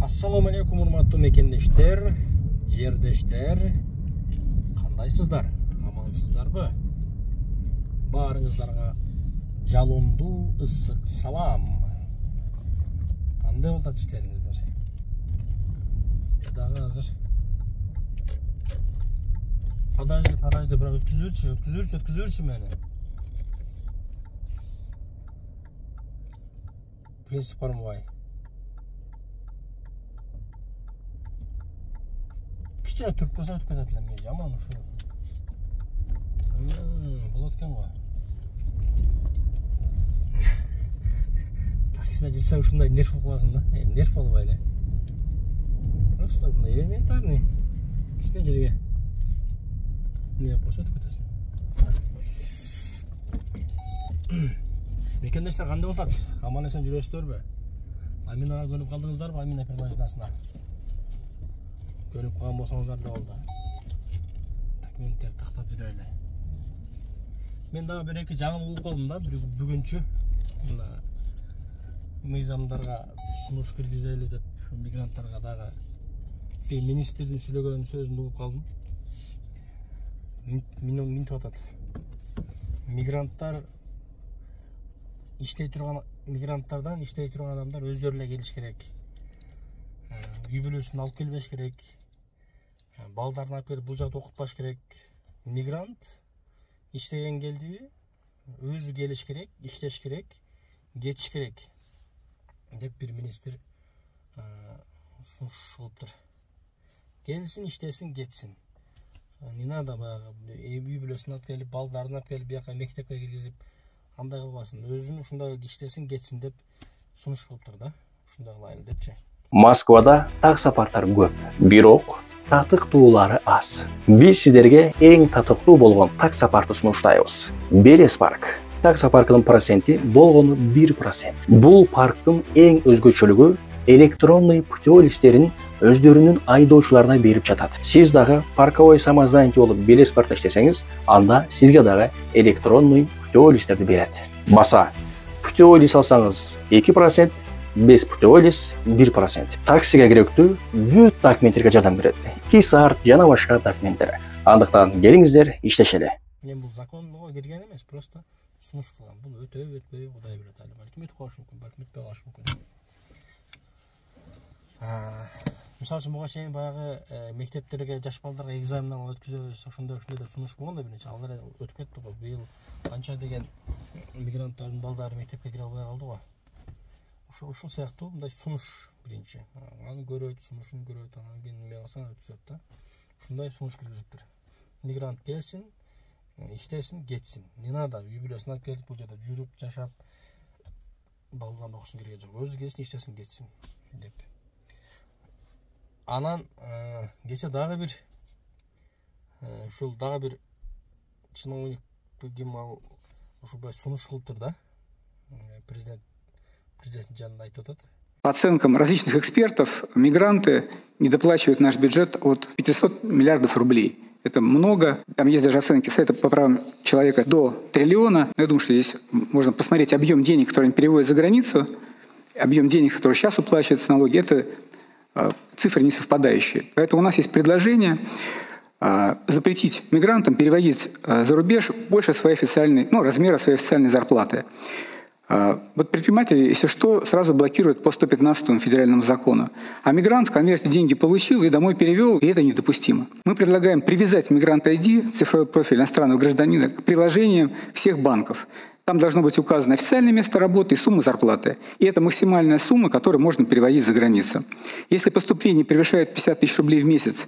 Ассаламу алейкум, урматтуу мекендештер, жердештер. Кандайсыздар? Амансыздарбы? Баарыңыздарга жалондуу ысык салам. Кандай болот иштериңиздер? Биз дагы азыр Подожди, бирок өткүзүрчү мени. Принцип бармабай. Кичине түрк болсо өтүп кетет элем, жаман ушу. Болот экен го. Таксиде жүрсөң ушундай нерв болуп каласың да. Нерв болбой эле. Просто мындай элементарный кичине жерге не болсо өтүп кетесиң. Мекендештер кандай болот? Аман эсен жүрөсүздөрбү? Аминага көнүп калдыңыздарбы? Амина пермажинасына. Көнүп калган болсоңуздар да болду. Документтер тактап жүрөлү. Мен дагы бир эки жаңылык угуп калдым да, бүгүнчү. Мына мыйзамдарга сунуш киргизели деп мигранттарга дагы бир министрдин сүйлөгөн сөзүн угуп калдым. Минтип атат. Мигранттардан иштей турган адамдар өздөрү эле келиш керек. Үй бүлөсүн алып келбеш керек. Балдарын алып келип бул жакта окутпаш керек. Мигрант иштеген келдиби, өзү келиш керек, иштеш керек, кетиш керек деп бир министр сунуш кылыптыр. Келсин, иштесин, кетсин. Не надо баягы үй бүлөсүн алып келип, балдарын алып келип, бияка мектепке киргизип, андай кылбасын. Өзүн ушундай иштесин, кетсин деп сунуш кылыптыр да. Ушундай кылайлы депчи. Москвада таксопарктар көп, бирок татыктуулары аз. Биз сиздерге эң татыктуу болгон таксопартты сунуштайбыз. Белес парк. Таксопарктын проценти болгону 1%. Бул парктын эң өзгөчөлүгү электронный путеводительдерин өздөрүнүн айдоочуларына берип жатат. Сиз дагы парковой самозанятый болуп Белес паркта иштесеңиз, анда сизге дагы электронный путеводительдерди берет. Баса, путеводитель алсаңыз 2%, без путеводитель 1%. Таксиге керектүү бүт документтерге жардам берет. Кисарт жана башка документтер. Андыктан келиңиздер, иштешели. Мен бул законго кирген эмес, просто сунуш кылган. Бул өтөбү өтпөйбү Кудай билет. Балким өтүп калышы мүмкүн, балким өтпөй калышы мүмкүн. Мисалы үчүн буга чейин баягы мектептерге жаш балдарга экзамен өткүзөбүз, ошондой деп сунуш болгон да биринчи. Алар өтүп кетти го. Быйыл канча деген мигранттардын балдары мектепке кире албай калды го. Ушул сыяктуу мындай сунуш биринчи. Аны көрөт, сунушун көрөт, анан кийин эме кылсаң өтүзөт да. Ушундай сунуш киргизиптир. Мигрант келсин, иштесин, кетсин. Не надо үй бүлөсүн алып келип бул жерде жүрүп, жашап, балдарына окушун кереги жок. Өзү келсин, иштесин, кетсин деп. Анан кече дагы бир чиновник ким ал ушундай сунуш кылыптыр да. Президент жанында айтып атат. По оценкам различных экспертов, мигранты недоплачивают наш бюджет от 500 миллиардов рублей. Это много. Там есть даже оценки Совета по правам человека до триллиона. Я думаю, что здесь можно посмотреть объем денег, которые они переводят за границу, объем денег, которые сейчас уплачиваются налоги. Это цифры не совпадающие. Поэтому у нас есть предложение запретить мигрантам переводить за рубеж больше своей официальной, размера своей официальной зарплаты. Вот предприниматели, если что, сразу блокируют по 115 федеральному закону. А мигрант в конверте деньги получил и домой перевел, и это недопустимо. Мы предлагаем привязать мигрант ID, цифровой профиль иностранного гражданина, к приложениям всех банков. Там должно быть указано официальное место работы и сумма зарплаты. И это максимальная сумма, которую можно переводить за границу. Если поступление превышает 50 тысяч рублей в месяц,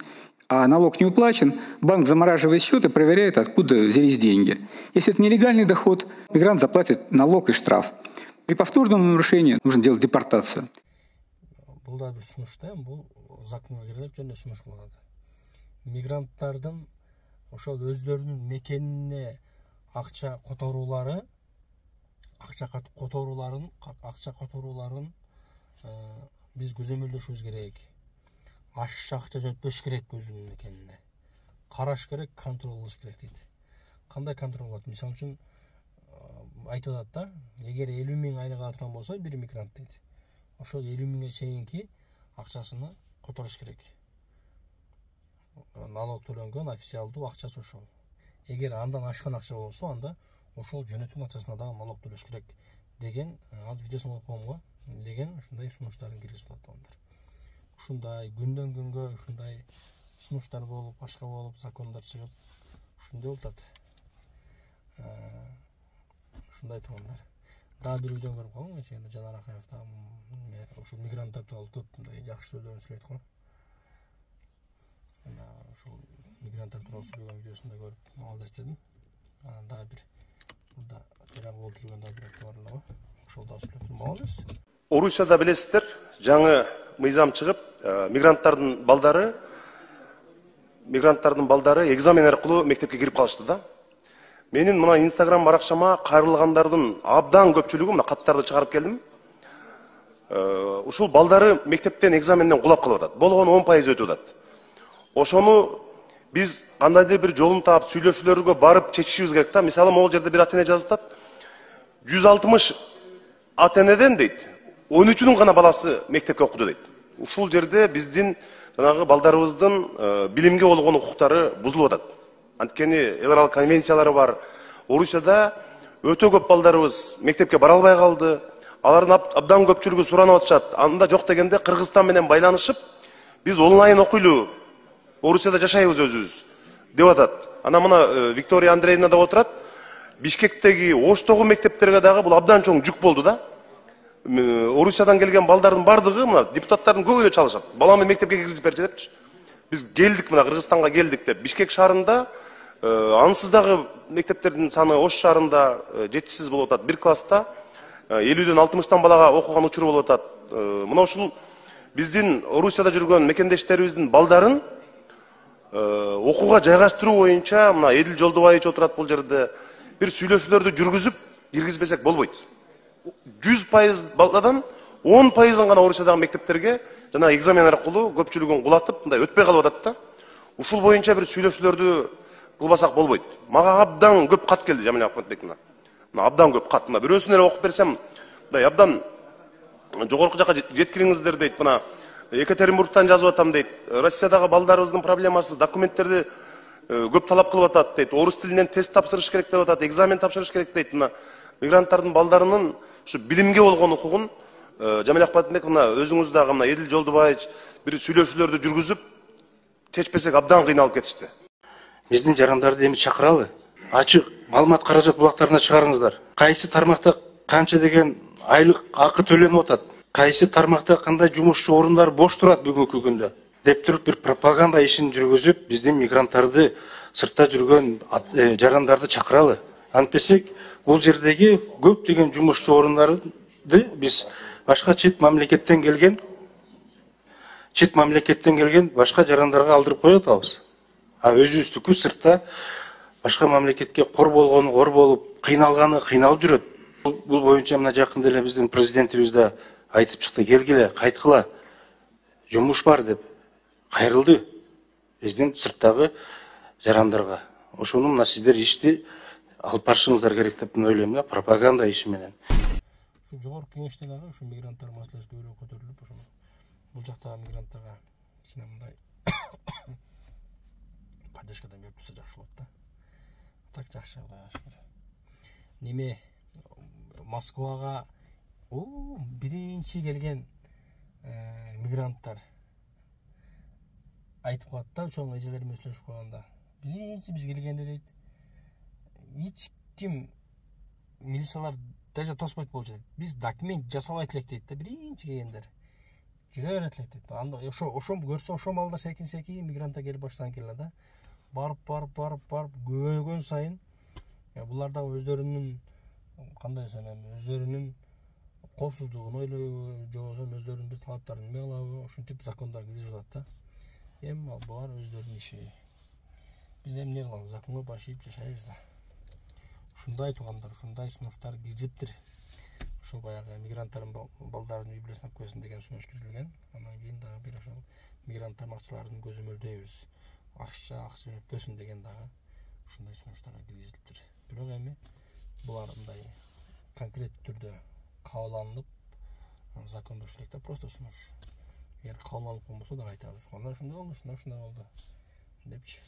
а налог не уплачен, банк замораживает счет и проверяет, откуда взялись деньги. Если это нелегальный доход, мигрант заплатит налог и штраф. При повторном нарушении нужно делать депортацию. Бул да бир сунуш да, бул законго кирилип жөнүндө сунуш кылат. Мигранттардын ошол өздөрүнүн мекенине акча которууларын биз көзөмөлдөшүбүз керек. Ашык акча жөнөтпөш керек өзүнүн мекенине. Караш керек, контроль кылыш керек дейт. Кандай контроль кылат? Мисалы үчүн айтып атат да, эгер 50 000 айлык алып турган болсо бир мигрант дейт. Ошол 50 000ге чейинки акчасыны которуш керек. Налог төлөнгөн официалдуу акчасы ошол. Эгер андан ашкан акча болсо, анда ошол жөнөтүүнүн акчасына дагы налог төлөш керек деген аз видеосун окугомго деген ушундай сунуштарын киргизип атат. Ушундай күндөн күнгө ушундай сунуштар болуп, башка болуп, закондар чыгып, ушундай болуп атат. Ушундай тугандар. Дагы бир видео көрүп калдым, эсегенде Жанар Акаев да ушул мигранттар тууралуу көп мындай жакшы сөйлөп сүйлөйт го. Ушул мигранттар тууралуу сүйлөгөн видеосун да көрүп ал да эстедим. Дагы бир мында терак болуп жүргөн дагы бир бар эле го. Ошол да сүйлөп турмабыз. Орусияда билесиздер, жаңы мыйзам чыгып, мигранттардын балдары экзамен аркылуу мектепке кирип калышты да. Менин мына Instagram баракчама кайрылгандардын абдан көпчүлүгү мына каттарды чыгарып келдим. Ушул балдары мектептен экзаменден кулап калып атат. Болгону 10% өтүп атат. Ошону биз кандайдыр бир жолун таап сүйлөшүүлөргө барып чечишибиз керек да. Мисалы, могул жерде бир ата-эне жазып атат. 160 ата-энеден дейт, 13-үнүн гана баласы мектепке окуду дейт. Ушул жерде биздин жанагы балдарыбыздын билимге болгон укуктары бузулуп атат. Анткени эл аралык конвенциялары бар. Орусияда өтө көп балдарыбыз мектепке бара албай калды. Алардын абдан көпчүлүгү суранып атышат. Анда жок дегенде Кыргызстан менен байланышып, биз онлайн окуйлу, Орусияда жашайбыз өзүбүз деп атат. Ана мына Виктория Андреевна да отурат. Бишкектеги, Оштогу мектептерге дагы бул абдан чоң жүк болду да. Орусиядан келген балдардын бардыгы мына депутаттардын көбү эле чалышат. Баламды мектепке киргизип берчи депчи. Биз келдик мына Кыргызстанга келдик деп. Бишкек шаарында ансыз дагы мектептердин саны Ош шаарында жетишсиз болуп атат. Бир класста 50-ден 60-тан балага окуган учуру болуп атат. Мына ушул биздин Орусияда жүргөн мекендештерибиздин балдарын окууга жайгаштыруу боюнча мына Эдил Жолдубаевич отурат бул жерде. Бир сүйлөшүүлөрдү жүргүзүп киргизбесек болбойт. 100% баладан 10%-ын гана Орусиядагы мектептерге жана экзамен аркылуу көпчүлүгүн кулатып, мындай өтпөй калып атат да. Ушул боюнча бир сүйлөшүүлөрдү кылбасак болбойт. Мага абдан көп кат келди Жамил Акматбек мына. Абдан көп кат. Мына бирөөсүн эле окуп берсем, мындай абдан жогорку жака жеткириңиздер дейт. Мына Екатеринбургтан жазып атам дейт. Россиядагы балдарыбыздын проблемасы документтерди көп талап кылып атат дейт. Орус тилинен тест тапшырыш керек деп атат, экзамен тапшырыш керек дейт. Мына мигранттардын балдарынын ушу билимге болгон укугун Жамил Акматбек мына өзүңүз дагы мына Эдил Жолдубаевич бир сүйлөшүүлөрдү жүргүзүп чечпесек абдан кыйналып кетишти. Биздин жарандарды эми чакыралы. Ачык маалымат каражат булактарына чыгарыңыздар. Кайсы тармакта канча деген айлык акы төлөнүп атат? Кайсы тармакта кандай жумушчу орундар бош турат бүгүнкү күндө? Деп туруп бир пропаганда ишин жүргүзүп, биздин мигранттарды, сыртта жүргөн жарандарды чакыралы. Антпесек, бул жердеги көп деген жумушчу орундарды биз башка чет мамлекеттен келген башка жарандарга алдырып коюп атабыз. А өзүбүздүкү сыртта башка мамлекетке кор болуп, кыйналып жүрөт. Бул боюнча мына жакында эле биздин президентибиз да айтып чыкты, келгиле, кайткыла. Жумуш бар деп кайрылды биздин сырттагы жарандарга. Ошону мына сиздер ишти алып барышыңыздар керек деп ойлойм да, пропаганда иши менен. Ушу жогорку кеңеште дагы ушу мигранттар маселеси көбүрөөк көтөрүлүп, ошо бул жактагы мигранттарга кичине мындай поддержкадан берип турса жакшы болот да. Так жакшы, Кудайга шүгүр. Неме Москвага биринчи келген мигранттар айтып калат да, чоң эжелер менен сүйлөшүп калганда. Биринчи биз келгенде дейт, эч ким милициялар даже тоспойт болчу дейт. Биз документ жасабайт элек дейт да, биринчи келгендер. Жүрө берет элек дейт. Анда ошо көрсө ошо малда секин мигранттар келип баштаган келе да. Барып көбөйгөн сайын булар да өздөрүнүн кандай десем, өздөрүнүн коопсуздугун ойлойбу, же болбосо өздөрүнүн бир талаптарын эме кылабы, ушинтип закондар киргизип атат да. Эми булар өздөрүнүн иши. Биз эмне кылабыз, законго баш ийип жашайбыз да. Ушундай туугандар, ушундай сунуштар киргизиптир. Ошол баягы мигранттардын балдарын үй бүлөсүнө алып койсун деген сунуш киргизилген. Андан кийин дагы бир ошол мигранттар акчаларын көзөмөлдөйбүз. Акча өтпөсүн деген дагы ушундай сунуштар киргизилиптир. Бирок эми булар мындай конкрет түрдө кабыл алынып закондош элек да, просто сунуш. эгер кабыл алып болбосо да айтабыз. Анда ушундай болду, ушундай болду депчи.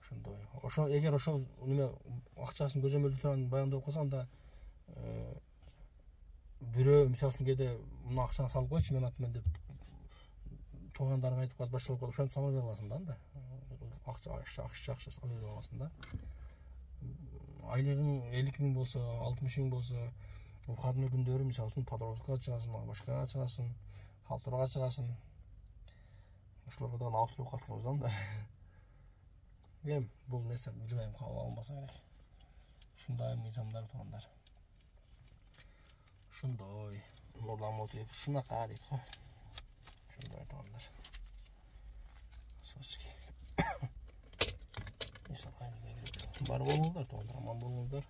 Ошондой. Ошо эгер ошол неме акчасын көзөмөлдө турган баяндап калса, анда бирөө мисалы үчүн кээде мына акчаны салып койчу мен атымен деп туугандарыңа айтып калып башталып калып ошентип сала бере аласың да анда. Акча сала бере аласың да. Айлыгың 50.000 болсо, 60.000 болсо, выходной күндөрү мисалы үчүн подработкага чыгасың, башкага чыгасың, халтурага чыгасың. Ошолорго да алып туруп калканбыз анда. Эми бул нерсе билбейм кабыл алынбаса керек. Ушундай мыйзамдар туугандар. Ушундай. Нурлан Мотиев ушунака дейт го. Ушундай туугандар. Сочки. Бар болуңуздар туугандар, аман болуңуздар.